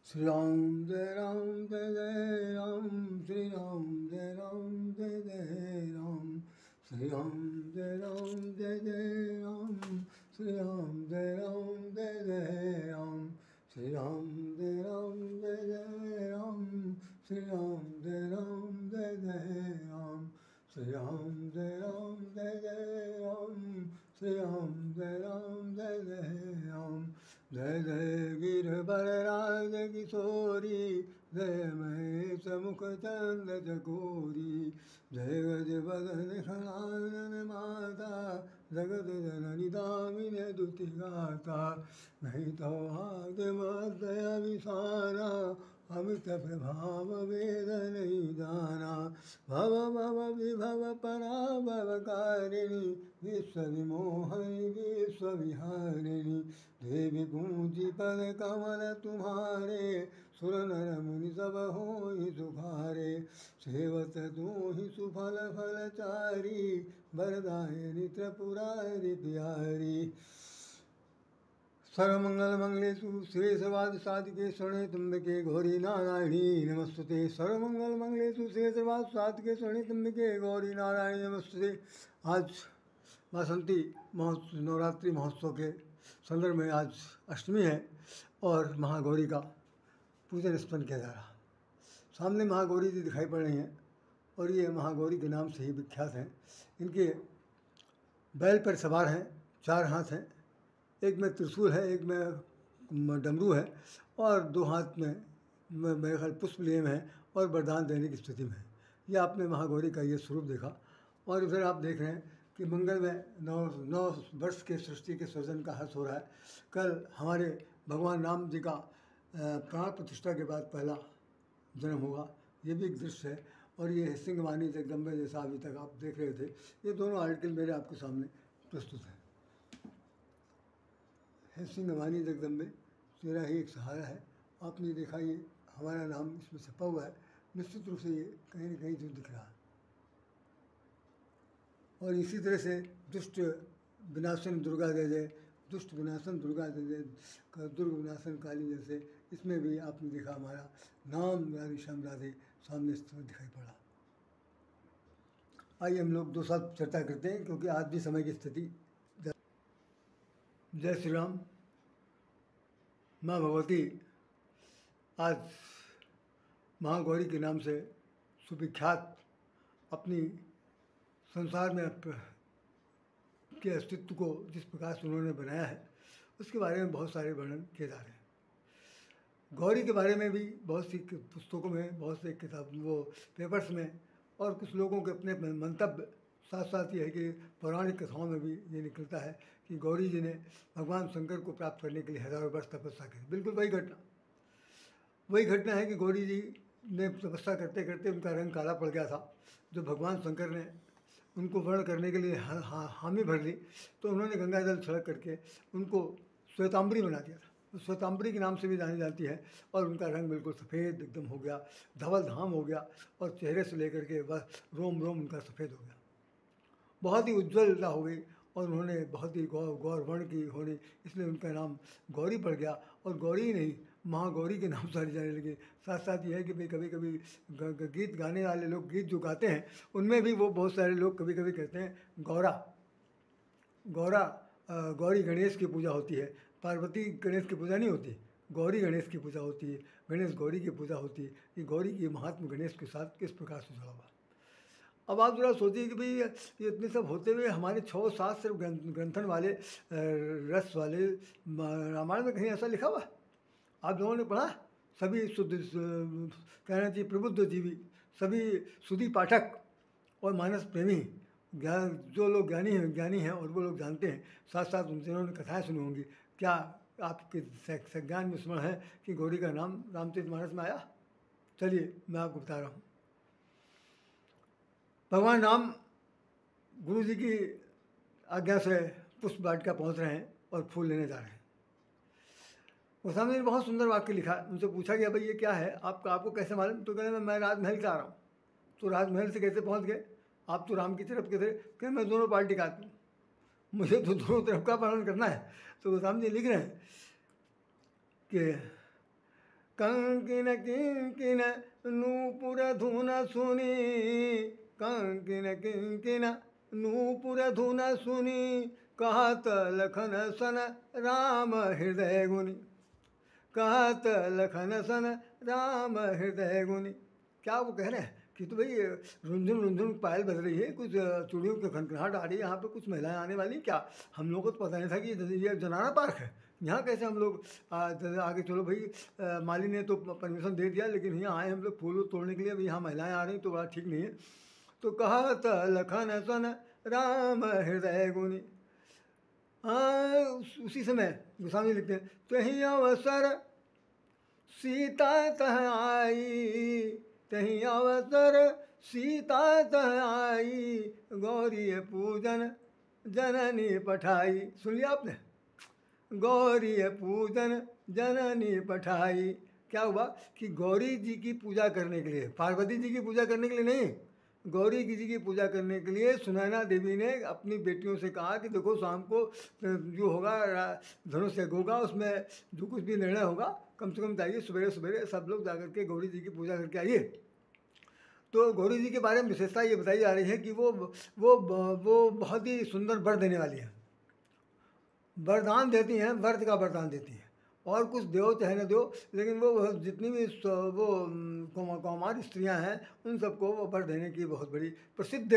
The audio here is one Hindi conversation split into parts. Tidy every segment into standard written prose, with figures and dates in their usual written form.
श्री राम जय राम, श्री राम जय जय जय राम, श्री राम जय राम, श्री राम जय जय राम, श्री राम जय जय राम, श्री राम जय जय राम, श्री राम जय जय राम, श्री राम जय जय राम। जय जय गिरवर राज किशोरी, जय महेश मुख चंद चकोरी, जय गज बदन खनानन माता, जगत जननी दामिनी दुति गाता। नहीं तो हाथ मध्य अभिसारा, अमित प्रभाव वेद नहीं जाना। भव भव विभव पराभव कारिणी, विश्व विमोहनी विश्व विहारिणी। देवी पूजी पद कमल तुम्हारे, सुर नर मुनि सब होई सुखारे। सेवत तू ही सुफल फलचारी, वरदायिनी त्रिपुरारी प्यारी। सर्वमंगल मंगलेषु श्रेयसवाद साधिके शरणे त्र्यंबके गौरी नारायणी नमस्तुते। सर्वमंगल मंगलेषु श्रेयसवाद साधिके शरणे त्र्यंबके गौरी नारायणी नमस्तुते। आज वासंती महोत्सव नवरात्रि महोत्सव के संदर्भ में आज अष्टमी है और महागौरी का पूजन स्मरण किया जा रहा। सामने महागौरी जी दिखाई पड़ रही हैं और ये महागौरी के नाम से ही विख्यात हैं। इनके बैल पर सवार हैं, 4 हाथ हैं, एक में त्रिशूल है, एक में डमरू है और 2 हाथ में मेरे ख्याल पुष्प लिए हैं और वरदान देने की स्थिति में है। ये आपने महागौरी का ये स्वरूप देखा। और इधर आप देख रहे हैं कि मंगल में 9 वर्ष के सृष्टि के सृजन का हर्ष हो रहा है। कल हमारे भगवान राम जी का प्राण प्रतिष्ठा के बाद पहला जन्म होगा। ये भी एक दृश्य है। और ये सिंहवानी जगदम्बे जैसा अभी तक आप देख रहे थे, ये दोनों आर्टिकल मेरे आपके सामने प्रस्तुत हैं। है सिंहवानी जगदम्बे तेरा ही एक सहारा है। आपने देखा ये हमारा नाम इसमें छपा हुआ है, निश्चित रूप से ये कहीं न कहीं जो दिख रहा है। और इसी तरह से दुष्ट विनाशन दुर्गा जय जय, दुष्ट विनाशन दुर्गा जय जय, दुर्ग विनाशन काली जैसे इसमें भी आपने देखा हमारा नाम राधे श्याम राधे सामने दिखाई पड़ा। आइए हम लोग 2 साथ चर्चा करते हैं क्योंकि आज भी समय की स्थिति। जय श्री राम। माँ भगवती आज महागौरी के नाम से सुविख्यात, अपनी संसार में के अस्तित्व को जिस प्रकार से उन्होंने बनाया है उसके बारे में बहुत सारे वर्णन किए जा रहे हैं। गौरी के बारे में भी बहुत सी पुस्तकों में, बहुत से किताब वो पेपर्स में और कुछ लोगों के अपने मंतव्य, साथ साथ ये है कि पौराणिक कथाओं में भी ये निकलता है कि गौरी जी ने भगवान शंकर को प्राप्त करने के लिए हजारों वर्ष तपस्या की। बिल्कुल वही घटना है कि गौरी जी ने तपस्या करते करते उनका रंग काला पड़ गया था। जो भगवान शंकर ने उनको वर्ण करने के लिए हामी भर ली तो उन्होंने गंगा जल छिड़क करके उनको श्वेतांबरी बना दिया था। तो श्वेतांबरी के नाम से भी जानी जाती है। और उनका रंग बिल्कुल सफ़ेद एकदम हो गया, धवल धाम हो गया और चेहरे से लेकर के बस रोम रोम उनका सफ़ेद हो गया, बहुत ही उज्ज्वलता हो गई। और उन्होंने बहुत ही गौर वर्ण की होने, इसलिए उनका नाम गौरी पड़ गया। और गौरी ही नहीं, महागौरी के नाम सारी जाने लगे। साथ साथ ये है कि भाई कभी कभी गीत गाने वाले लोग गीत जो गाते हैं उनमें भी वो बहुत सारे लोग कभी कभी कहते हैं गौरी गणेश की पूजा होती है, पार्वती गणेश की पूजा नहीं होती, गौरी गणेश की पूजा होती है, गणेश गौरी की पूजा होती है। कि गौरी की महात्मा गणेश के साथ किस प्रकार से जुड़ा हुआ। अब आप जरा सोचिए कि भाई ये इतने सब होते हुए हमारे 6-7 सिर्फ ग्रंथन वाले रस वाले रामायण में कहीं ऐसा लिखा हुआ? आप लोगों ने पढ़ा? सभी शुद्ध कहना चाहिए प्रबुद्ध जीवी, सभी सुधी पाठक और मानस प्रेमी ज्ञान, जो लोग ज्ञानी हैं और वो लोग जानते हैं, साथ साथ उनसे उन्होंने कथाएँ सुनी होंगी। क्या आपके संज्ञान में स्मरण है कि गौरी का नाम रामचरितमानस में आया? चलिए मैं आपको बता रहा हूँ। भगवान राम गुरु जी की आज्ञा से पुष्प वाटिका पहुँच रहे हैं और फूल लेने जा रहे हैं। गोस्वामी ने बहुत सुंदर वाक्य लिखा। उनसे पूछा गया भाई ये क्या है, आपको कैसे मालूम? तो कहने मैं राजमहल से आ रहा हूँ। तो राजमहल से कैसे पहुँच गए? आप तो राम की तरफ के थे। कहते मैं दोनों पार्टी का आदमी, मुझे तो दोनों तरफ का पालन करना है। तो गोस्वामी जी लिख रहे हैं कि कंकिन किंकिन नूपुर धुन सुनी, कंकिन किंकिन नूपुर धुन सुनी, कहत लखन सन राम हृदय गुनी, कहत लखन सन राम हृदय गुनी। क्या वो कह रहे हैं कि तो भाई रुंझुन रुंझुन पायल बज रही है, कुछ चूड़ियों की खनखनाहट आ रही है, यहाँ पे कुछ महिलाएं आने वाली क्या? हम लोगों को तो पता नहीं था कि ये जनाना पार्क है, यहाँ कैसे हम लोग आगे चलो भाई, माली ने तो परमिशन दे दिया, लेकिन यहाँ आए हम लोग फूल तोड़ने के लिए, अभी यहाँ महिलाएं आ रही तो बड़ा ठीक नहीं है। तो कहत लखन सन राम हृदय गुनी। उसी समय गोस्वामी लिखते हैं, तही अवसर सीता तह आई, तही अवसर सीता तह आई, गौरी पूजन जननी पठाई। सुन लिया आपने, गौरी पूजन जननी पठाई। क्या हुआ कि गौरी जी की पूजा करने के लिए, पार्वती जी की पूजा करने के लिए नहीं, गौरी जी की पूजा करने के लिए सुनैना देवी ने अपनी बेटियों से कहा कि देखो शाम को जो होगा धनुष यज्ञ होगा, उसमें जो कुछ भी निर्णय होगा कम से कम जाइए सवेरे सवेरे सब लोग जाकर के गौरी जी की पूजा करके आइए। तो गौरी जी के बारे में विशेषता ये बताई जा रही है कि वो बहुत ही सुंदर वर देने वाली है, वरदान देती हैं, वर्त का वरदान देती हैं, और कुछ दो चाहे न दो, लेकिन वो जितनी भी वो कौमार स्त्रियां हैं उन सबको वो वर देने की बहुत बड़ी प्रसिद्ध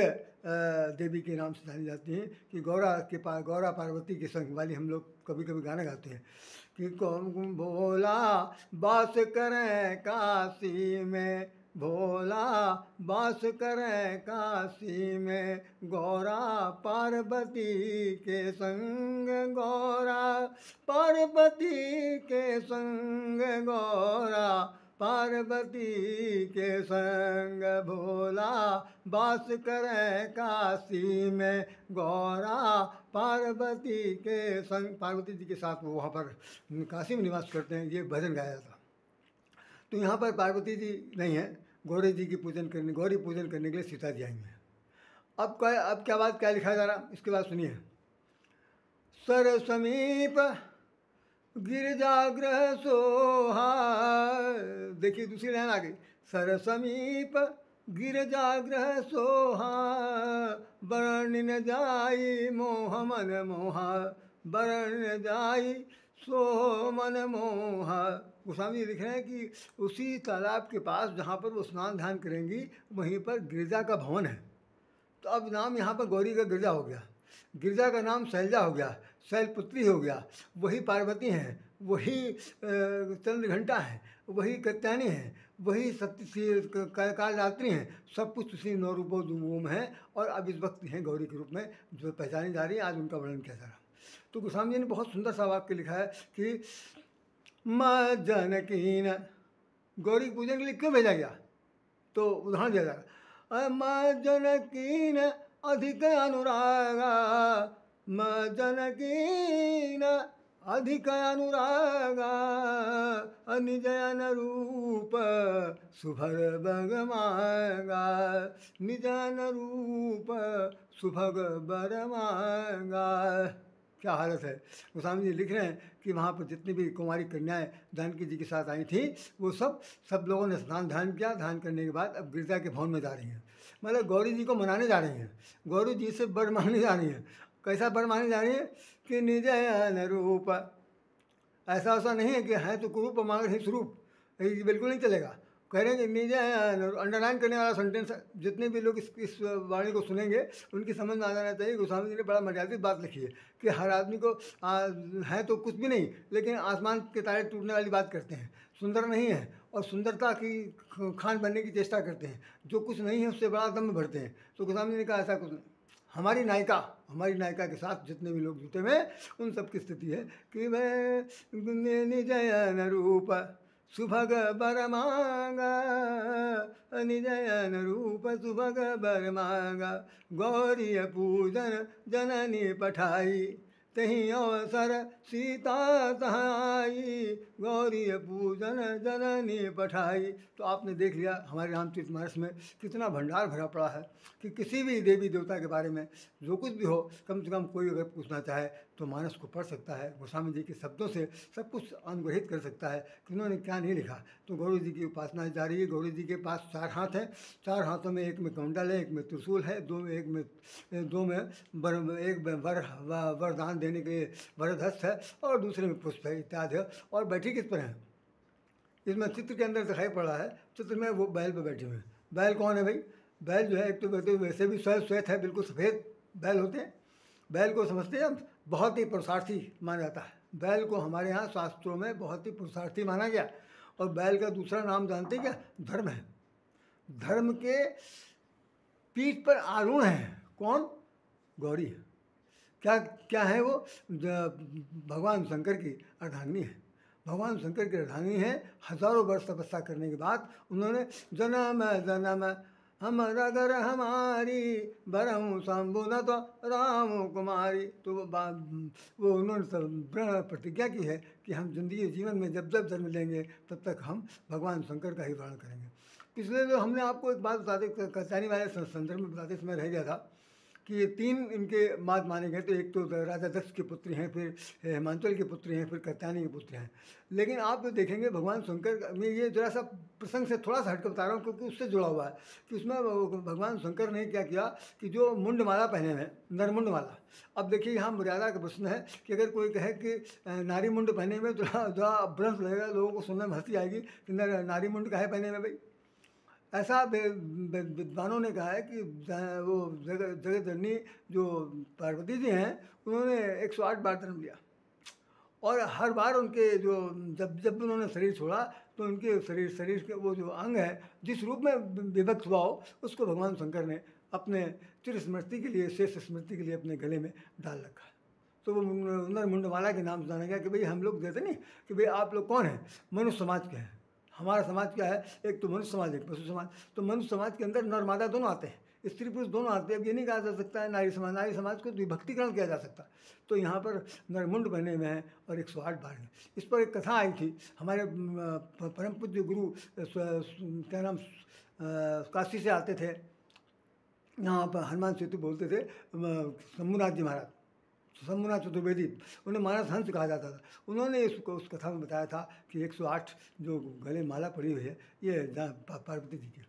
देवी के नाम से जानी जाती हैं। कि गौरा पार्वती के संग वाली हम लोग कभी कभी गाना गाते हैं कि कौन भोला बास करें काशी में, भोला बास करें काशी में, गौरा पार्वती के संग, गौरा पार्वती के संग, गौरा पार्वती के संग, भोला बास करें काशी में, गौरा पार्वती के संग। पार्वती जी के साथ वो वहाँ पर काशी में निवास करते हैं, ये भजन गाया था। तो यहाँ पर पार्वती जी नहीं है, गौरी जी की पूजन करने, गौरी पूजन करने के लिए सीता जी आई हैं। अब क्या बात क्या लिखा जा रहा, इसके बाद सुनिए। सर समीप गिरजाग्रह सोहा, देखिए दूसरी लाइन आ गई, सर समीप गिरजाग्रह सोहा, वरण न जाई मोह मन मोहा, वरण न जाई सो मन मोहा। गोस्वामी लिख रहे हैं कि उसी तालाब के पास जहाँ पर वो स्नान ध्यान करेंगी वहीं पर गिरजा का भवन है। तो अब नाम यहाँ पर गौरी का गिरजा हो गया, गिरजा का नाम शैलजा हो गया, शैलपुत्री हो गया, वही पार्वती हैं, वही चंद्रघंटा है, वही कत्यानी है, वही कालरात्रि हैं, सब कुछ उसी नौ रूपों में है। और अब इस वक्त हैं गौरी के रूप में जो पहचानी जा रही है, आज उनका वर्णन किया जा रहा है। तो गोस्वामी जी ने बहुत सुंदर सा वाक्य लिखा है कि माँ जानकी न, गौरी पूजन के लिए क्यों भेजा गया, तो उदाहरण दिया जा रहा है, माँ जानकी न अधिक अनुरागा, माँ जानकी न अधिक अनुरागा, निजन रूप सुभग बग मांगा, निजन रूप सुभग बर मांगा। क्या हालत है। गोस्वामी जी लिख रहे हैं कि वहाँ पर जितनी भी कुमारी कन्याएं जानकी जी के साथ आई थी वो सब लोगों ने स्नान ध्यान किया, ध्यान करने के बाद अब गिरजा के भवन में जा रही हैं, मतलब गौरी जी को मनाने जा रही हैं, गौरी जी से बर मांगने जा रही हैं। कैसा बर मांगने जा रही है कि निजयन रूप, ऐसा ऐसा नहीं है कि है तो कुरूप मांग रही स्वरूप, ये बिल्कुल नहीं चलेगा। कह रहे हैं कि निजयन, अंडरलाइन करने वाला सेंटेंस, जितने भी लोग इस वाणी को सुनेंगे उनकी समझ में आ जाना चाहिए। गोस्वामी जी ने बड़ा मर्यादित बात लिखी है कि हर आदमी को है तो कुछ भी नहीं, लेकिन आसमान के तारे टूटने वाली बात करते हैं, सुंदर नहीं है और सुंदरता की खान बनने की चेष्टा करते हैं, जो कुछ नहीं है उससे बड़ा दम भरते हैं। तो गोस्वामी जी ने कहा ऐसा कुछ नहीं। हमारी नायिका के साथ जितने भी लोग जुटे हुए उन सब की स्थिति है कि मैं निजयन रूप सुभग बर मांगा, निजयन रूप सुभग बर मांगा, गौरी पूजन जननी पठाई, तही अवसर सीता तहाई, गौरी पूजन जननी पठाई। तो आपने देख लिया हमारे रामचरितमानस में कितना भंडार भरा पड़ा है कि किसी भी देवी देवता के बारे में जो कुछ भी हो, कम से कम कोई अगर पूछना चाहे तो मानस को पढ़ सकता है, गोस्वामी जी के शब्दों से सब कुछ अनुग्रहित कर सकता है कि उन्होंने क्या नहीं लिखा। तो गौरी जी की उपासना जारी है। गौरी जी के पास 4 हाथ हैं, 4 हाथों में एक में कमंडल है, एक में त्रिशूल है, दो में एक में वरदान देने के लिए वरदहस्त है और दूसरे में पुष्प है इत्यादि है। और बैठी किस पर है, इसमें चित्र के अंदर दिखाई पड़ रहा है, चित्र में वो बैल पर बैठे हुए हैं। बैल कौन है भाई? बैल जो है एक तो वैसे भी श्वेत है, बिल्कुल सफ़ेद बैल होते हैं। बैल को समझते हैं हम, बहुत ही पुरुषार्थी माना जाता है। बैल को हमारे यहाँ शास्त्रों में बहुत ही पुरुषार्थी माना गया। और बैल का दूसरा नाम जानते हैं क्या? धर्म है। धर्म के पीठ पर आरूढ़ है कौन? गौरी है। क्या क्या है वो? भगवान शंकर की अर्धांगिनी है। भगवान शंकर की अर्धांगिनी है। हजारों वर्ष तपस्या करने के बाद उन्होंने जन्म जन्म हम रगर हमारी बरहूँ शंभु न तो राम कुमारी, तो वो उन्होंने दृढ़ प्रतिज्ञा की है कि हम जिंदगी जीवन में जब जब जन्म लेंगे तब तक हम भगवान शंकर का ही वर्णन करेंगे। पिछले जो हमने आपको एक बात बताते कचानी वाले संदर्भ में बताते समय रह गया था कि ये 3 इनके मात माने गए। तो एक तो राजा दक्ष के पुत्र हैं, फिर हिमांचल के पुत्र हैं, फिर कत्यानी के पुत्र हैं। लेकिन आप जो देखेंगे भगवान शंकर में, ये जरा सा प्रसंग से थोड़ा सा हटकर बता रहा हूँ क्योंकि उससे जुड़ा हुआ है कि उसमें भगवान शंकर ने क्या किया कि जो मुंडमाला पहने हैं, नरमुंडमाला। अब देखिए यहाँ मर्यादा का प्रश्न है कि अगर कोई कहे कि नारी मुंड पहने में तो भ्रंश लगेगा, लोगों को सुनने में हंसी आएगी कि नारी मुंड काहे पहने में भाई। ऐसा विद्वानों ने कहा है कि वो जगत जननी जो पार्वती जी हैं उन्होंने 108 बार जन्म लिया और हर बार उनके जो जब उन्होंने शरीर छोड़ा तो उनके शरीर के वो जो अंग है जिस रूप में विभक्त हुआ हो उसको भगवान शंकर ने अपने चिर स्मृति के लिए, शेष स्मृति के लिए अपने गले में डाल रखा। तो वो नरमुंडमाला के नाम से जाना गया कि भाई हम लोग कहते नहीं कि भाई आप लोग कौन हैं? मनुष्य समाज के हैं। हमारा समाज क्या है? एक तो मनुष्य समाज, एक पशु समाज। तो मनुष्य समाज के अंदर नर मादा दोनों आते हैं, स्त्री पुरुष दोनों आते हैं। अब ये नहीं कहा जा सकता है नारी समाज, नारी समाज को विभक्तिकरण किया जा सकता। तो यहाँ पर नरमुंड बने हुए हैं और 108 बार हैं। इस पर एक कथा आई थी। हमारे परम पूज्य गुरु क्या नाम काशी से आते थे, यहाँ पर हनुमान सेतु बोलते थे, शंभुनाथ जी महाराज, शंभुनाथ चतुर्वेदी, उन्हें मानस हंस कहा जाता था। उन्होंने इसको उस कथा में बताया था कि 108 जो गले माला पड़ी हुई है ये पार्वती जी की,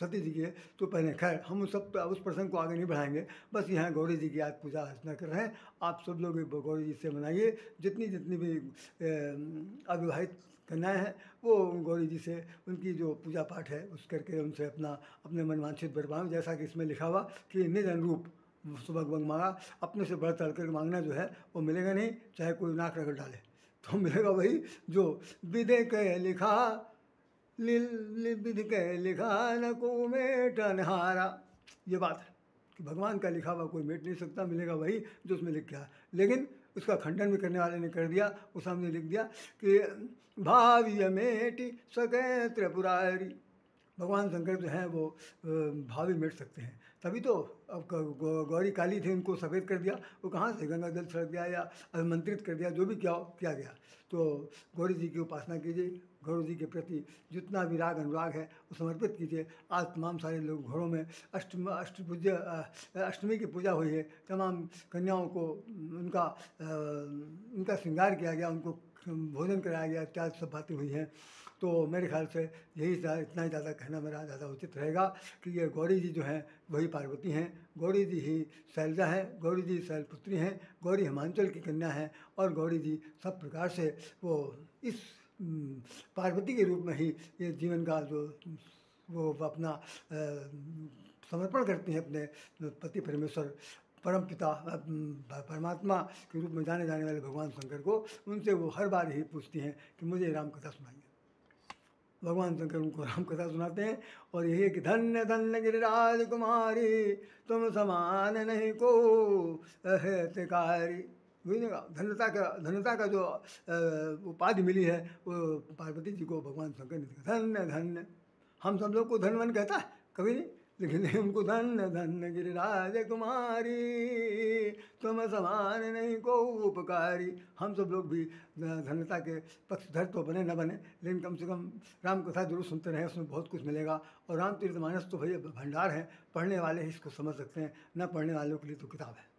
सती जी की है। तो पहले खैर हम उस प्रसंग को आगे नहीं बढ़ाएंगे, बस यहाँ गौरी जी की आज पूजा अर्चना कर रहे हैं। आप सब लोग गौरी जी से मनाइए। जितनी भी अविवाहित कन्याएँ हैं वो गौरी जी से उनकी जो पूजा पाठ है उस करके उनसे अपने मनवांछित वर पाएं। जैसा कि इसमें लिखा हुआ कि निज अनुरूप सुबह मांगा, अपने से बढ़ चढ़ कर मांगना जो है वो मिलेगा नहीं, चाहे कोई नाक रगड़ डाले तो मिलेगा वही जो विधि के लिखा, विधि के लिखा न को मेटन हारा। ये बात है कि भगवान का लिखा हुआ कोई मेट नहीं सकता, मिलेगा वही जो उसमें लिख गया। लेकिन उसका खंडन भी करने वाले ने कर दिया। वो सामने लिख दिया कि भावी मेटी सके त्रिपुरारी। भगवान शंकर जो हैं वो भावी मिट सकते हैं। तभी तो अब गौरी काली थी, उनको सफ़ेद कर दिया। वो कहाँ से गंगा जल छिड़क दिया या अभिमंत्रित कर दिया, जो भी किया गया। तो गौरी जी की उपासना कीजिए। गौरी जी के प्रति जितना भी राग अनुराग है वो समर्पित कीजिए। आज तमाम सारे लोग घरों में अष्टमी की पूजा हुई है। तमाम कन्याओं को उनका श्रृंगार किया गया, उनको भोजन कराया गया, इत्यादि सब बातें हुई हैं। तो मेरे ख्याल से यही इतना ही ज़्यादा कहना मेरा ज़्यादा उचित रहेगा कि ये गौरी जी जो हैं वही पार्वती हैं। गौरी जी ही शैलजा हैं, गौरी जी शैलपुत्री हैं, गौरी हिमांचल की कन्या हैं और गौरी जी सब प्रकार से वो इस पार्वती के रूप में ही ये जीवन का जो वो अपना समर्पण करती हैं अपने पति परमेश्वर परम पिता परमात्मा के रूप में जाने जाने वाले भगवान शंकर को। उनसे वो हर बार ही पूछती हैं कि मुझे राम कथा सुनाइए। भगवान शंकर उनको राम कथा सुनाते हैं और यही है कि धन्य धन्य गिरिराज कुमारी तुम समान नहीं को हितकारी। धन्यता का जो उपाधि मिली है वो पार्वती जी को भगवान शंकर ने दिया। धन्य धन्य, हम सब लोग को धनवन कहता है कभी नहीं, लेकिन उनको धन्य धन्य गिरिराज कुमारी तुम समान नहीं को उपकारी। हम सब लोग भी धन्यता के पक्षधर तो बने न बने, लेकिन कम से कम राम कथा जरूर सुनते रहें, उसमें बहुत कुछ मिलेगा। और रामचरितमानस तो भैया भंडार है, पढ़ने वाले ही इसको समझ सकते हैं, न पढ़ने वालों के लिए तो किताब है।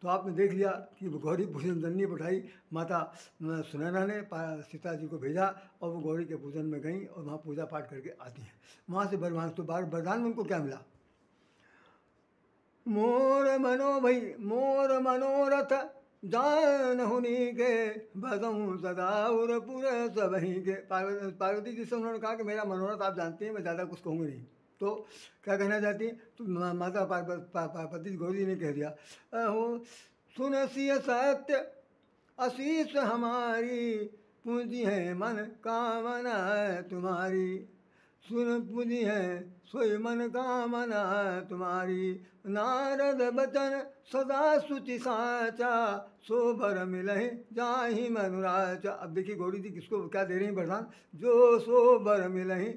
तो आपने देख लिया कि वो गौरी पूजन दंडी उठाई, माता सुनैना ने सीता जी को भेजा और वो गौरी के पूजन में गई और वहाँ पूजा पाठ करके आती हैं। वहाँ से वरदान, तो वरदान में उनको क्या मिला? मोर मनोरथ जानहुनी के बसऊँ सदा उरपुर सबही के। पार्वती जी से उन्होंने कहा कि मेरा मनोरथ आप जानती हैं, मैं ज़्यादा कुछ कहूँगी नहीं। तो क्या कहना चाहती हैं? तो माता पार्वती गौरी ने कह दिया, सुन सिय सत्य आशीष हमारी, पूजी है मन कामना तुम्हारी। सुन पूजी है सोई मन कामना तुम्हारी, नारद बचन सदा सुचि साचा, सो बर मिलहि जाहि मनुराचा। अब देखिए गौरी जी किसको क्या दे रही हैं वरदान? जो सो बर मिलहि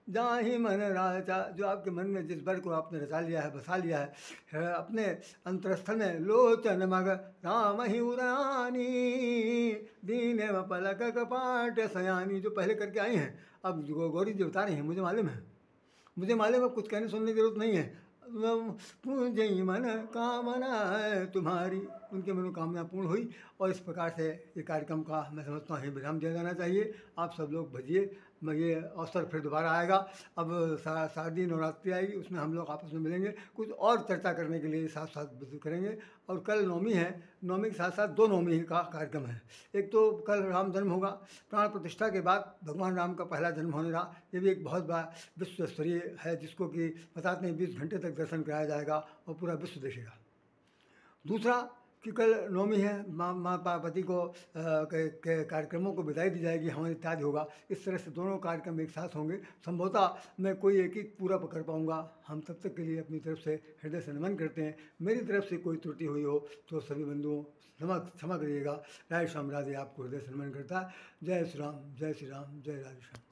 जाहि मन राचा, जो आपके मन में जिस बर को आपने रचा लिया है, बसा लिया है अपने अंतरस्थल में, लोचन मग राम ही उरानी, दीन एवं पलक कपाट सयानी, जो पहले करके आई हैं। अब गौरी जी बता रही हैं, मुझे मालूम है, मुझे मालूम है, कुछ कहने सुनने की जरूरत नहीं है। पूजई मन कामना है तुम्हारी, उनकी मनोकामना पूर्ण हुई। और इस प्रकार से ये कार्यक्रम का मैं समझता हूँ विराम दिया जाना चाहिए। आप सब लोग भजिए, मैं ये अवसर फिर दोबारा आएगा। अब शारदीय नवरात्रि आएगी, उसमें हम लोग आपस में मिलेंगे, कुछ और चर्चा करने के लिए साथ साथ करेंगे। और कल नवमी है, नवमी के साथ साथ 2 नवमी का कार्यक्रम है। एक तो कल राम जन्म होगा, प्राण प्रतिष्ठा के बाद भगवान राम का पहला जन्म होने रहा। ये भी एक बहुत बड़ा विश्व स्तरीय है, जिसको कि बताते हैं 20 घंटे तक दर्शन कराया जाएगा और पूरा विश्व देखेगा। दूसरा कि कल नवमी है, माँ पार्वती को के कार्यक्रमों को विदाई दी जाएगी, हवन इत्यादि होगा। इस तरह से दोनों कार्यक्रम एक साथ होंगे। संभवतः मैं कोई एक ही पूरा कर पाऊँगा। हम तब तक के लिए अपनी तरफ से हृदय से नमन करते हैं। मेरी तरफ से कोई त्रुटि हुई हो तो सभी बंधुओं क्षमा करिएगा। राधे श्याम, राधे आपको हृदय से नमन करता है। जय श्री राम, जय श्री राम, जय राधे श्याम।